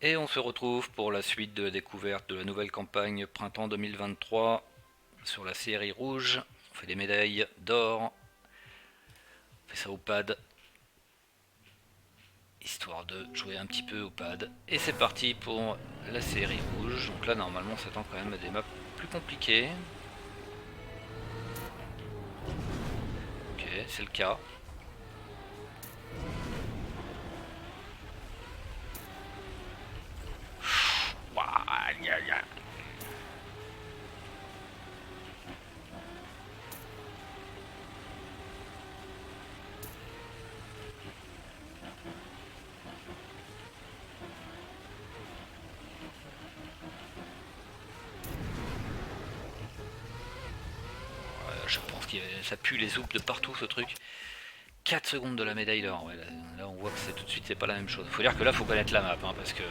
Et on se retrouve pour la suite de la découverte de la nouvelle campagne printemps 2023 sur la série rouge. On fait des médailles d'or, on fait ça au pad, histoire de jouer un petit peu au pad. Et c'est parti pour la série rouge. Donc là normalement on s'attend quand même à des maps plus compliquées. Ok, c'est le cas. Je pense que ça pue les zoupes de partout ce truc. 4 secondes de la médaille d'or. Ouais, là, on voit que c'est tout de suite c'est pas la même chose. Faut dire que là faut connaître la map hein, parce que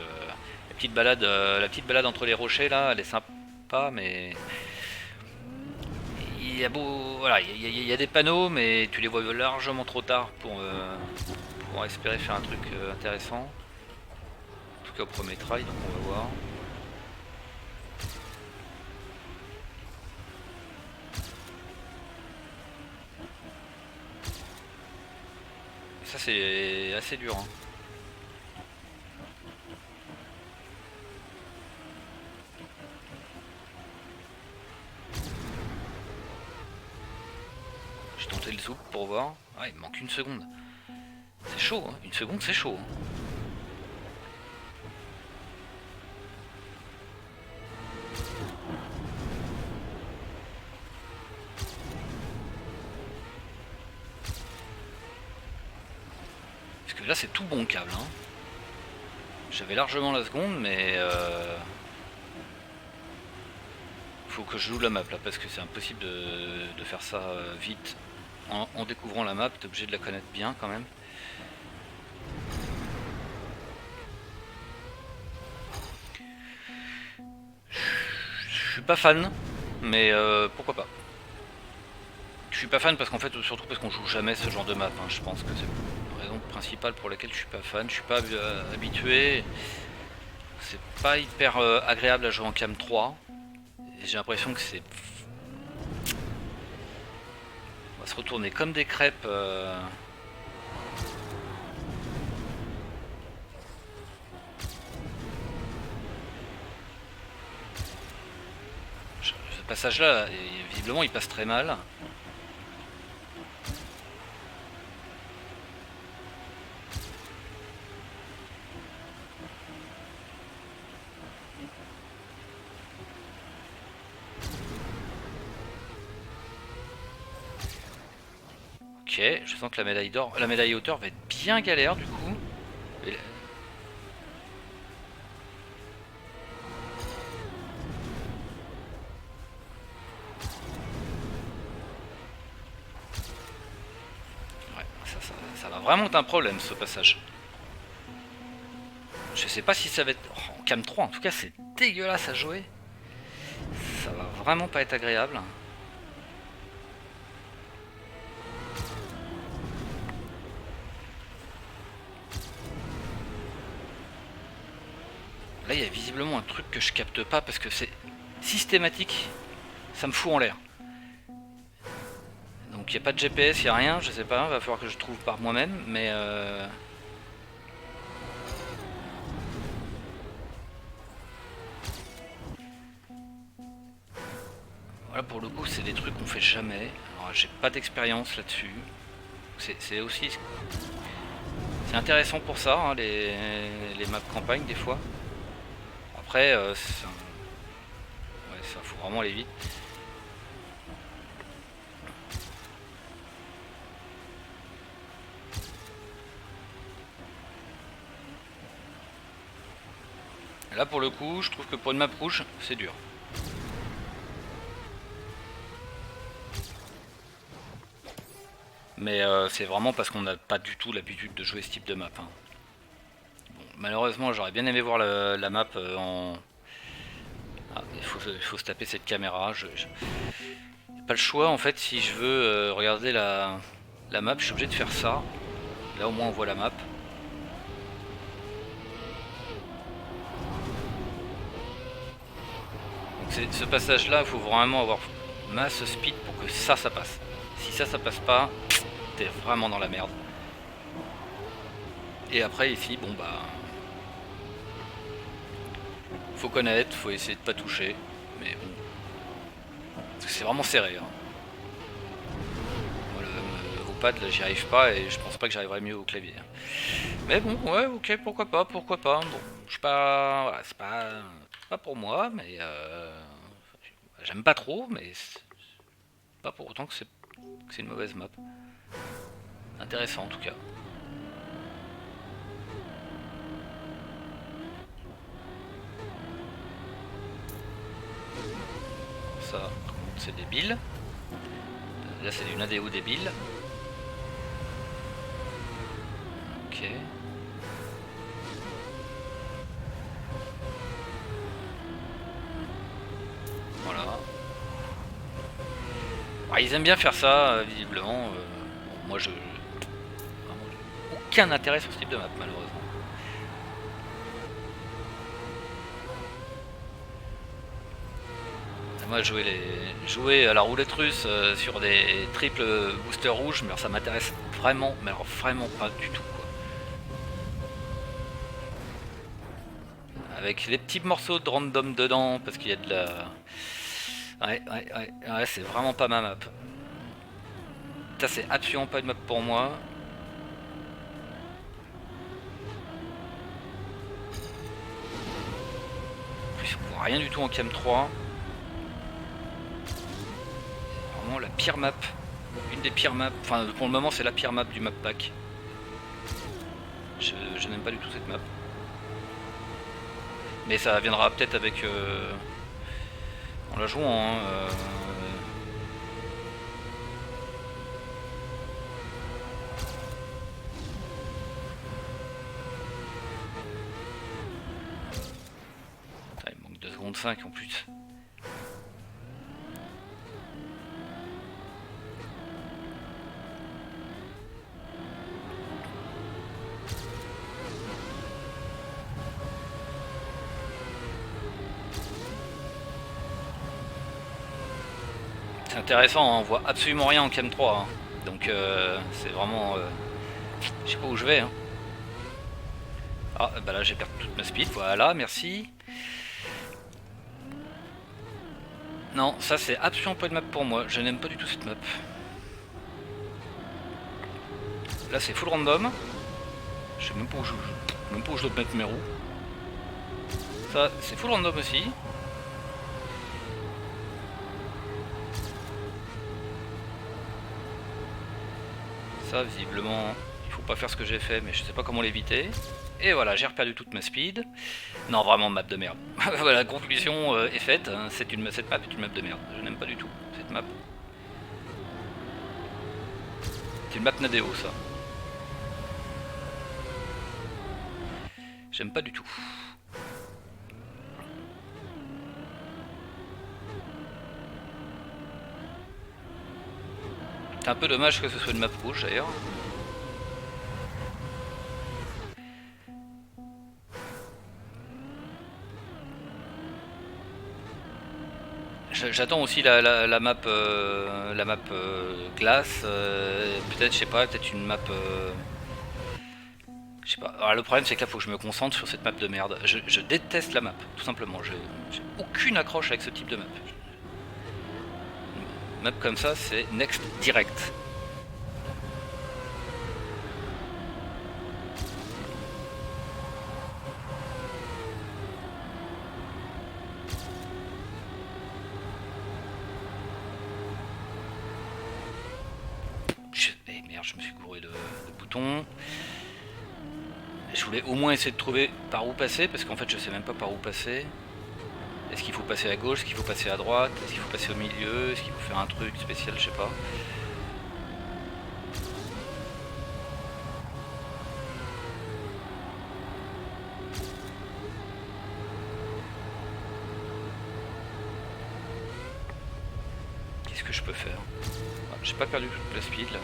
la petite balade entre les rochers là, elle est sympa mais il y a beau voilà, il y a des panneaux mais tu les vois largement trop tard pour espérer faire un truc intéressant. En tout cas au premier try donc on va voir. Ça c'est assez dur. Hein. J'ai tenté le zoom pour voir. Ah, il me manque une seconde. C'est chaud, hein. Une seconde c'est chaud. Hein. Parce que là c'est tout bon câble. Hein. J'avais largement la seconde mais faut que je joue la map là parce que c'est impossible de faire ça vite en découvrant la map, t'es obligé de la connaître bien quand même. Je suis pas fan, mais pourquoi pas. Je suis pas fan parce qu'en fait, surtout parce qu'on joue jamais ce genre de map. Hein. Je pense que c'est la raison principale pour laquelle je suis pas fan. Je suis pas habitué. C'est pas hyper agréable à jouer en cam 3. Et j'ai l'impression que c'est. On va se retourner comme des crêpes. Ce passage là, visiblement, il passe très mal. Ok, je sens que la médaille hauteur va être bien galère du coup. Et ouais, ça va vraiment être un problème ce passage. Je sais pas si ça va être. Oh, en cam 3 en tout cas c'est dégueulasse à jouer. Ça va vraiment pas être agréable. Là il y a visiblement un truc que je capte pas parce que c'est systématique. Ça me fout en l'air. Donc il n'y a pas de GPS, il n'y a rien, je sais pas, va falloir que je trouve par moi-même, mais voilà pour le coup c'est des trucs qu'on fait jamais. Alors j'ai pas d'expérience là-dessus. C'est aussi c'est intéressant pour ça, hein, les maps campagne des fois. Après ouais, ça faut vraiment aller vite. Là pour le coup je trouve que pour une map rouge c'est dur. Mais c'est vraiment parce qu'on n'a pas du tout l'habitude de jouer ce type de map. Hein. Bon, malheureusement j'aurais bien aimé voir la map en... Ah, il faut se taper cette caméra. Pas le choix en fait si je veux regarder la map, je suis obligé de faire ça. Là au moins on voit la map. ce passage-là, il faut vraiment avoir masse speed pour que ça passe. Si ça passe pas, t'es vraiment dans la merde. Et après ici, bon bah... faut connaître, faut essayer de pas toucher. Mais bon... Parce que c'est vraiment serré. Hein. Voilà, au pad, là, j'y arrive pas et je pense pas que j'arriverai mieux au clavier. Mais bon, ouais, ok, pourquoi pas. Bon, je suis pas... Voilà, c'est pas pour moi, mais... j'aime pas trop, mais... Pas pour autant que c'est une mauvaise map. Intéressant en tout cas. Ça, c'est débile. Là, c'est une ADO débile. Ok. Voilà. Alors, ils aiment bien faire ça, visiblement. Bon, moi, je... Vraiment, aucun intérêt sur ce type de map, malheureusement. Moi, jouer à la roulette russe sur des triples boosters rouges, mais alors, ça m'intéresse vraiment, mais alors vraiment pas du tout. Quoi. Avec les petits morceaux de random dedans, parce qu'il y a de la... Ouais, c'est vraiment pas ma map. Ça, c'est absolument pas une map pour moi. En plus, on voit rien du tout en Cam 3. Vraiment la pire map. Une des pires maps. Enfin, pour le moment, c'est la pire map du map pack. Je n'aime pas du tout cette map. Mais ça viendra peut-être avec... en la jouant, hein, il manque 2 secondes 5 en plus. C'est intéressant, hein, on voit absolument rien en Cam 3. Hein. Donc c'est vraiment... je sais pas où je vais. Hein. Ah, bah là j'ai perdu toute ma speed. Voilà, merci. Non, ça c'est absolument pas une map pour moi. Je n'aime pas du tout cette map. Là c'est full random. Je sais même pas où je dois mettre mes roues. Ça c'est full random aussi. Ça visiblement il faut pas faire ce que j'ai fait mais je sais pas comment l'éviter. Et voilà, j'ai reperdu toute ma speed. Non, vraiment map de merde. Voilà, la conclusion est faite. Hein. Cette map est une map de merde. Je n'aime pas du tout cette map. C'est une map Nadeo ça. J'aime pas du tout. C'est un peu dommage que ce soit une map rouge d'ailleurs. J'attends aussi la map, glace. Peut-être, je sais pas, peut-être une map. Je sais pas. Alors, le problème c'est que là faut que je me concentre sur cette map de merde. Je déteste la map, tout simplement. J'ai aucune accroche avec ce type de map. Une map comme ça, c'est next direct. Je me suis gouré de boutons. Je voulais au moins essayer de trouver par où passer, parce qu'en fait je sais même pas par où passer. Est-ce qu'il faut passer à gauche, est-ce qu'il faut passer à droite, est-ce qu'il faut passer au milieu, est-ce qu'il faut faire un truc spécial, je sais pas. Qu'est-ce que je peux faire? J'ai pas perdu toute la speed là.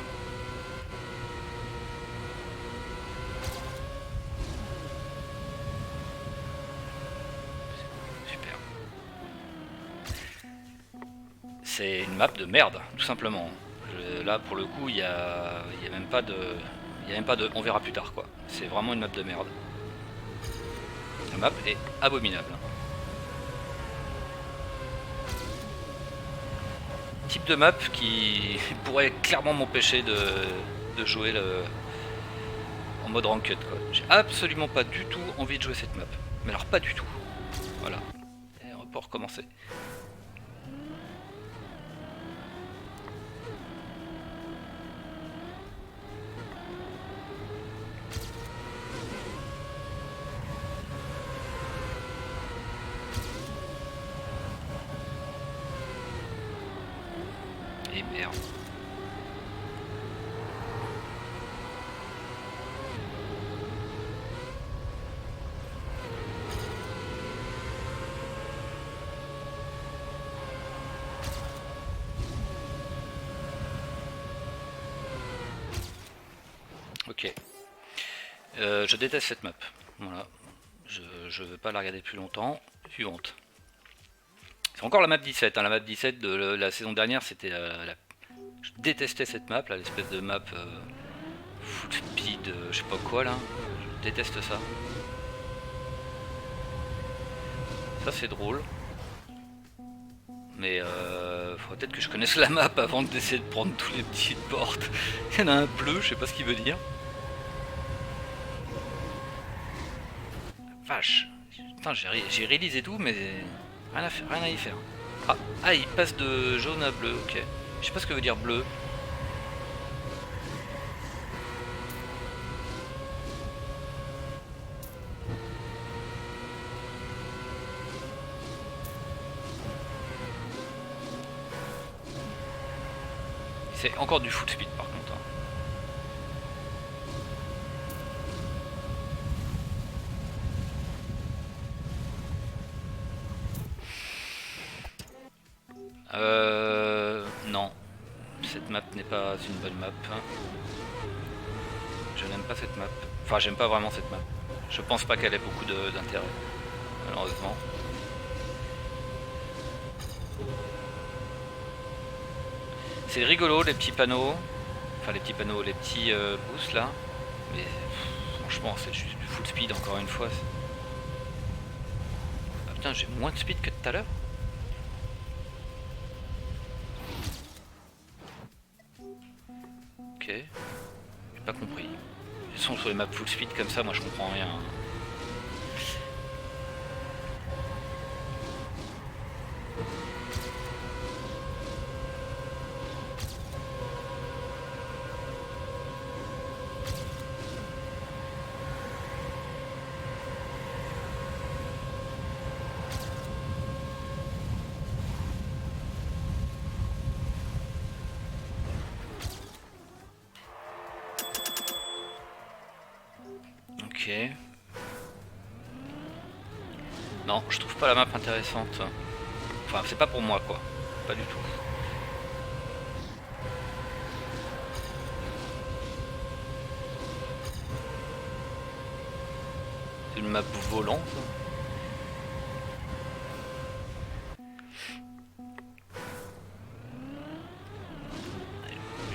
c'est une map de merde, tout simplement. Là, pour le coup, y a même pas de... Il y a même pas de... On verra plus tard, quoi. C'est vraiment une map de merde. La map est abominable. Type de map qui pourrait clairement m'empêcher de jouer en mode ranked, quoi. J'ai absolument pas du tout envie de jouer cette map. Mais alors pas du tout. Voilà. Et on peut recommencer. Et merde. Ok. Je déteste cette map. Voilà. Je veux pas la regarder plus longtemps. Suivante. C'est encore la map 17. Hein. La map 17 de la saison dernière, c'était je détestais cette map, là, l'espèce de map full speed, je sais pas quoi là. Je déteste ça. Ça c'est drôle. Mais faudrait peut-être que je connaisse la map avant d'essayer de prendre tous les petites portes. Il y en a un bleu, je sais pas ce qu'il veut dire. Vache. Putain, j'ai réalisé tout, mais rien à, faire, rien à y faire. Ah, il passe de jaune à bleu, ok. Je sais pas ce que veut dire bleu. C'est encore du full speed par contre. Hein. Non. Cette map n'est pas une bonne map. Je n'aime pas cette map. Enfin, j'aime pas vraiment cette map. Je pense pas qu'elle ait beaucoup d'intérêt, malheureusement. C'est rigolo les petits panneaux. Enfin, les petits panneaux, les petits boosts là. Mais franchement, c'est juste du full speed encore une fois. Ah putain, j'ai moins de speed que tout à l'heure. Ok. J'ai pas compris. Ils sont sur les maps full speed comme ça, moi je comprends rien. Ok. Non, je trouve pas la map intéressante. Enfin, c'est pas pour moi quoi. Pas du tout. C'est une map volante.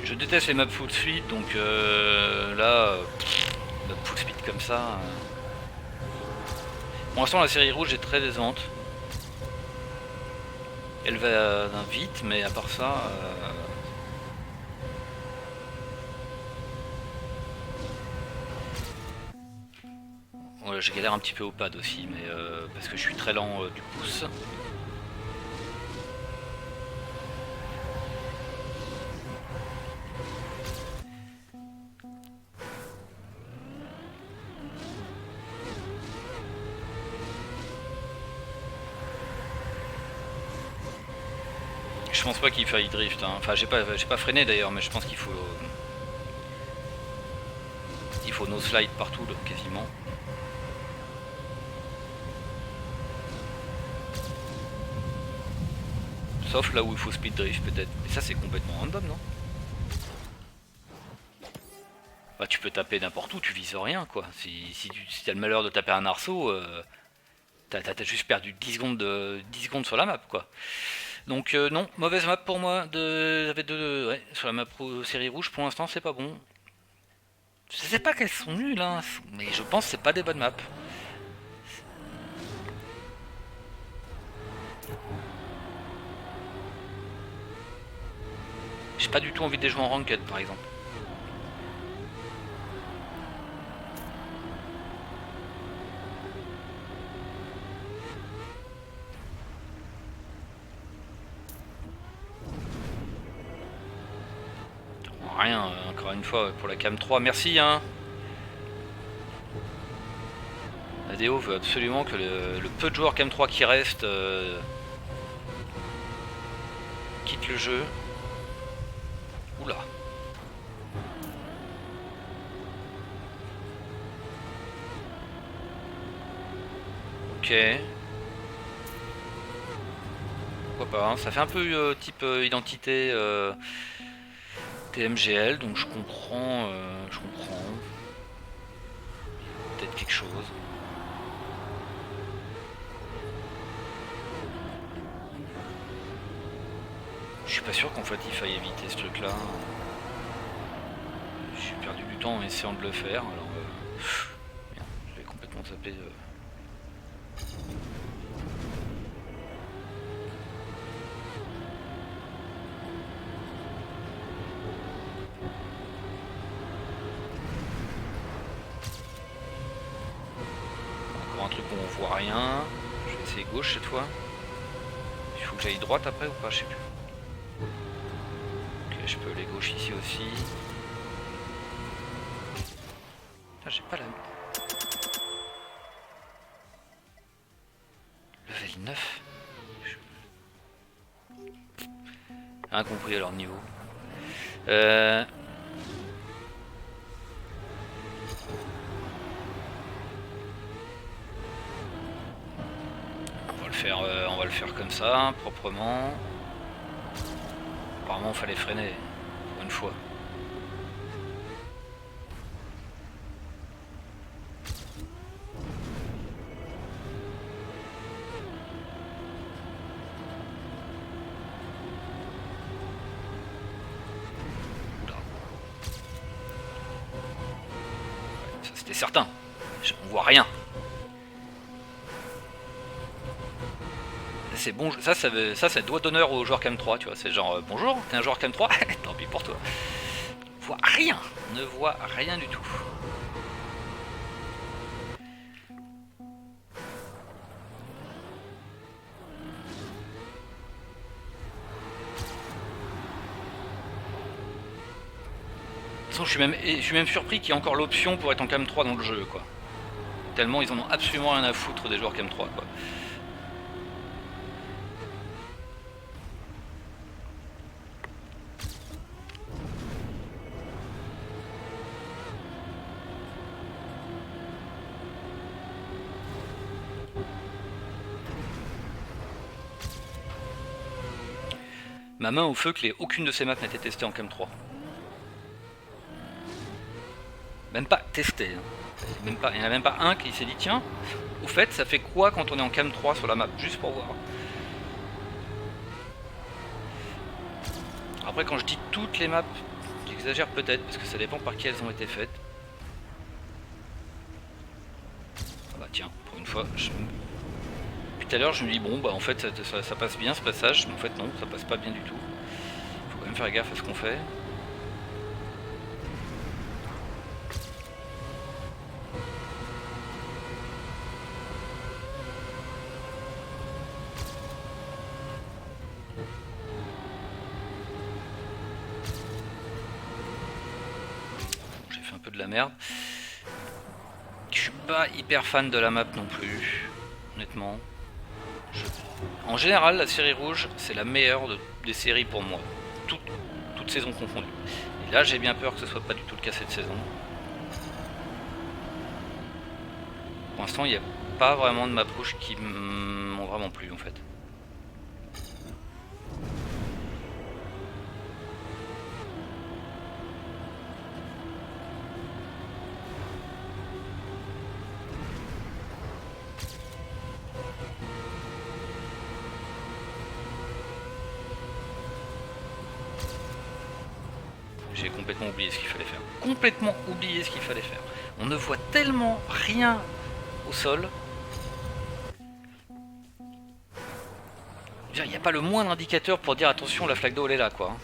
Je déteste les maps full speed, donc là, map full speed comme ça. Pour l'instant, la série rouge est très décevante. Elle va vite, mais à part ça. Ouais, je galère un petit peu au pad aussi, mais parce que je suis très lent du pouce. Je pense pas qu'il faille drift. Hein. Enfin, j'ai pas freiné d'ailleurs, mais je pense qu'il faut. Il faut no slide partout, là, quasiment. Sauf là où il faut speed drift peut-être. Mais ça c'est complètement random, non? Bah tu peux taper n'importe où, tu vises rien quoi. Si t'as le malheur de taper un arceau, t'as juste perdu 10 secondes sur la map quoi. Donc non, mauvaise map pour moi. J'avais deux, ouais, sur la map série rouge pour l'instant c'est pas bon. Je sais pas qu'elles sont nulles, hein, mais je pense que c'est pas des bonnes maps. J'ai pas du tout envie de les jouer en ranked par exemple. Rien, encore une fois, pour la cam 3, merci hein. Adeo veut absolument que le peu de joueurs cam 3 qui restent quittent le jeu. Oula. Ok. Pourquoi pas, hein. Ça fait un peu type identité TMGL, donc je comprends. Peut-être quelque chose. Je suis pas sûr qu'en fait il faille éviter ce truc là. J'ai perdu du temps en essayant de le faire, alors merde, j'avais complètement zappé. Encore un truc où on voit rien. Je vais essayer gauche cette fois. Il faut que j'aille droite après ou pas, je sais plus. Ok, je peux aller gauche ici aussi. Putain, j'ai pas la... Level 9. Rien compris à leur niveau. On va le faire comme ça, proprement. Apparemment, il fallait freiner, pour une fois. Oula. Ouais, ça c'était certain. On voit rien. C'est bon, ça c'est doigt d'honneur aux joueurs Cam 3, tu vois. C'est genre bonjour, t'es un joueur Cam 3. Tant pis pour toi. On voit rien, on ne voit rien du tout. De toute façon, je suis même surpris qu'il y ait encore l'option pour être en Cam 3 dans le jeu, quoi. Tellement ils en ont absolument rien à foutre des joueurs Cam 3, quoi. Ma main au feu que aucune de ces maps n'a été testée en Cam 3. Même pas testé. Hein. Il n'y en a même pas un qui s'est dit tiens, au fait ça fait quoi quand on est en Cam 3 sur la map, juste pour voir. Après quand je dis toutes les maps, j'exagère peut-être parce que ça dépend par qui elles ont été faites. Ah bah tiens, pour une fois, depuis tout à l'heure je me dis bon bah en fait ça passe bien ce passage, mais en fait non, ça passe pas bien du tout. Faut quand même faire gaffe à ce qu'on fait. J'ai fait un peu de la merde. Je suis pas hyper fan de la map non plus, honnêtement. En général, la série rouge, c'est la meilleure des séries pour moi. Toutes saisons confondues. Et là, j'ai bien peur que ce soit pas du tout le cas cette saison. Pour l'instant, il n'y a pas vraiment de map rouge qui m'ont vraiment plu en fait. J'ai complètement oublié ce qu'il fallait faire. Complètement oublié ce qu'il fallait faire. On ne voit tellement rien au sol. Il n'y a pas le moindre indicateur pour dire attention, la flaque d'eau elle est là quoi.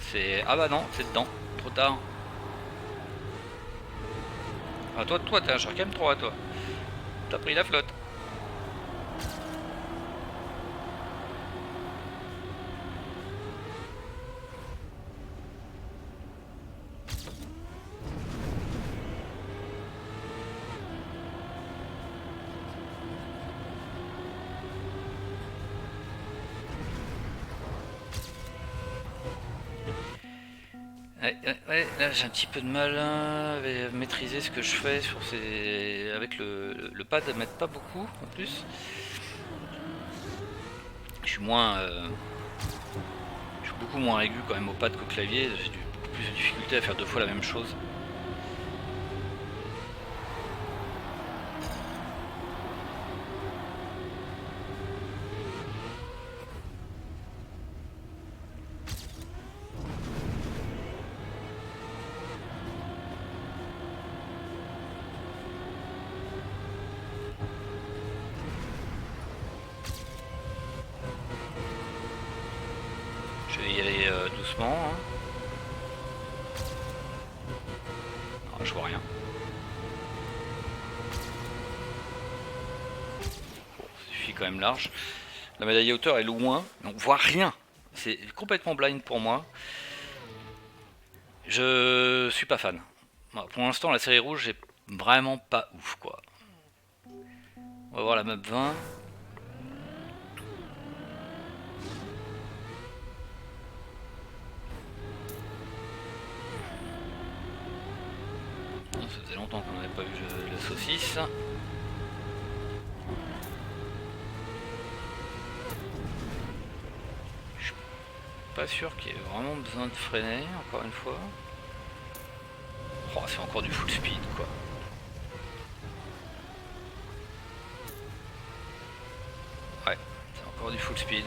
C'est ah bah non, c'est dedans, trop tard. Ah toi t'es un Shark M3 toi. T'as pris la flotte. Ouais, là j'ai un petit peu de mal à maîtriser ce que je fais sur ces... avec le pad, m'aide pas beaucoup en plus. Je suis beaucoup moins aigu quand même au pad qu'au clavier, j'ai beaucoup plus de difficulté à faire 2 fois la même chose. Je vais y aller doucement. Hein. Non, je vois rien. Bon, ça suffit quand même large. La médaille à hauteur est loin, donc on voit rien. C'est complètement blind pour moi. Je suis pas fan. Bon, pour l'instant, la série rouge est vraiment pas ouf quoi. On va voir la map 20. Ça faisait longtemps qu'on n'avait pas vu la saucisse. Je suis pas sûr qu'il y ait vraiment besoin de freiner, encore une fois. Oh, c'est encore du full speed quoi. Ouais, c'est encore du full speed.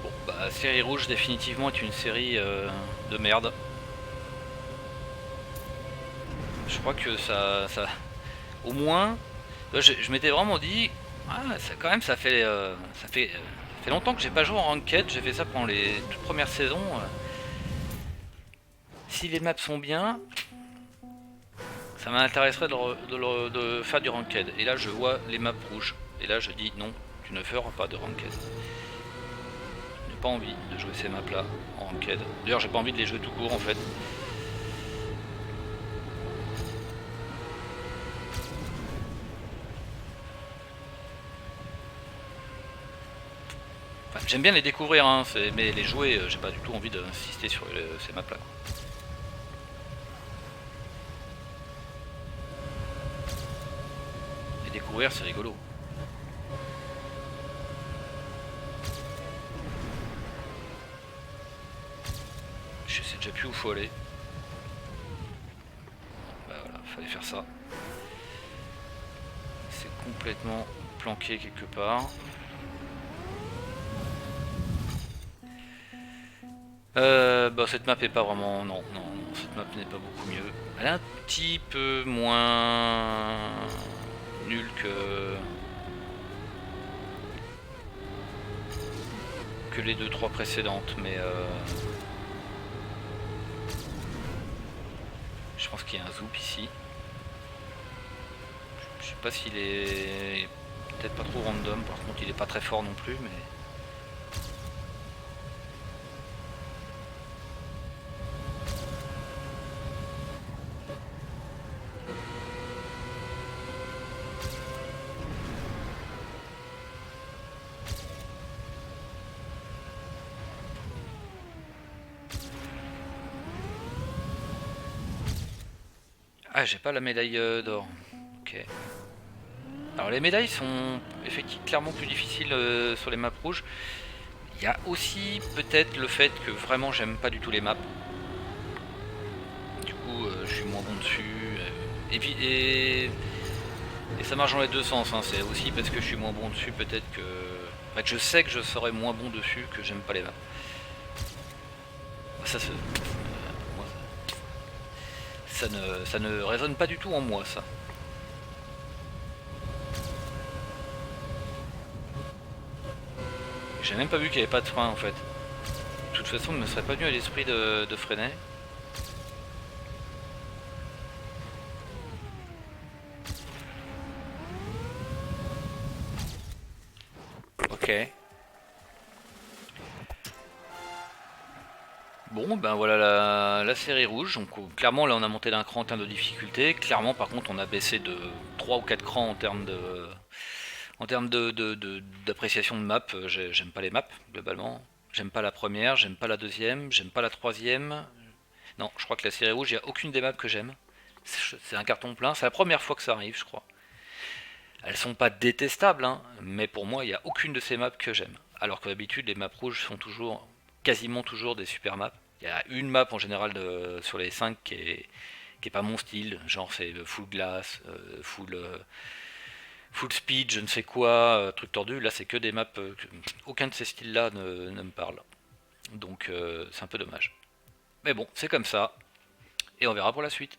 Bon, bah, série rouge définitivement est une série de merde. Je crois que ça au moins, je m'étais vraiment dit, ah, ça quand même ça fait longtemps que j'ai pas joué en ranked. J'ai fait ça pendant les toutes premières saisons. Si les maps sont bien, ça m'intéresserait de faire du ranked. Et là, je vois les maps rouges. Et là, je dis non, tu ne feras pas de ranked. Je n'ai pas envie de jouer ces maps là en ranked. D'ailleurs, j'ai pas envie de les jouer tout court en fait. Enfin, j'aime bien les découvrir, hein, mais les jouer, j'ai pas du tout envie d'insister sur ces maps là. Les découvrir, c'est rigolo. Je sais déjà plus où faut aller. Bah voilà, fallait faire ça. C'est complètement planqué quelque part. Bah cette map est pas vraiment... Non, cette map n'est pas beaucoup mieux. Elle est un petit peu moins nulle que les 2-3 précédentes, mais je pense qu'il y a un zoop ici. Je sais pas s'il est peut-être pas trop random, par contre il est pas très fort non plus, mais... Ah, j'ai pas la médaille d'or. Ok. Alors les médailles sont effectivement clairement plus difficiles sur les maps rouges. Il y a aussi peut-être le fait que vraiment j'aime pas du tout les maps. Du coup je suis moins bon dessus. Et ça marche dans les deux sens. Hein. C'est aussi parce que je suis moins bon dessus peut-être que... En fait je sais que je serais moins bon dessus que j'aime pas les maps. Ça, moi, ça ne résonne pas du tout en moi, ça. J'ai même pas vu qu'il n'y avait pas de frein en fait. De toute façon, il ne me serait pas venu à l'esprit de freiner. Ok. Bon, ben voilà la série rouge. Donc, clairement, là, on a monté d'un cran en termes de difficulté. Clairement, par contre, on a baissé de 3 ou 4 crans en termes d'appréciation de map. J'aime pas les maps, globalement. J'aime pas la première, j'aime pas la deuxième, j'aime pas la troisième. Non, je crois que la série rouge, il n'y a aucune des maps que j'aime. C'est un carton plein. C'est la première fois que ça arrive, je crois. Elles sont pas détestables, hein, mais pour moi, il n'y a aucune de ces maps que j'aime. Alors que d'habitude, les maps rouges sont toujours, quasiment toujours des super maps. Il y a une map en général sur les 5 qui est pas mon style, genre c'est le full glace, full speed, je ne sais quoi, truc tordu. Là, c'est que des maps, aucun de ces styles-là ne me parle. Donc c'est un peu dommage. Mais bon, c'est comme ça, et on verra pour la suite.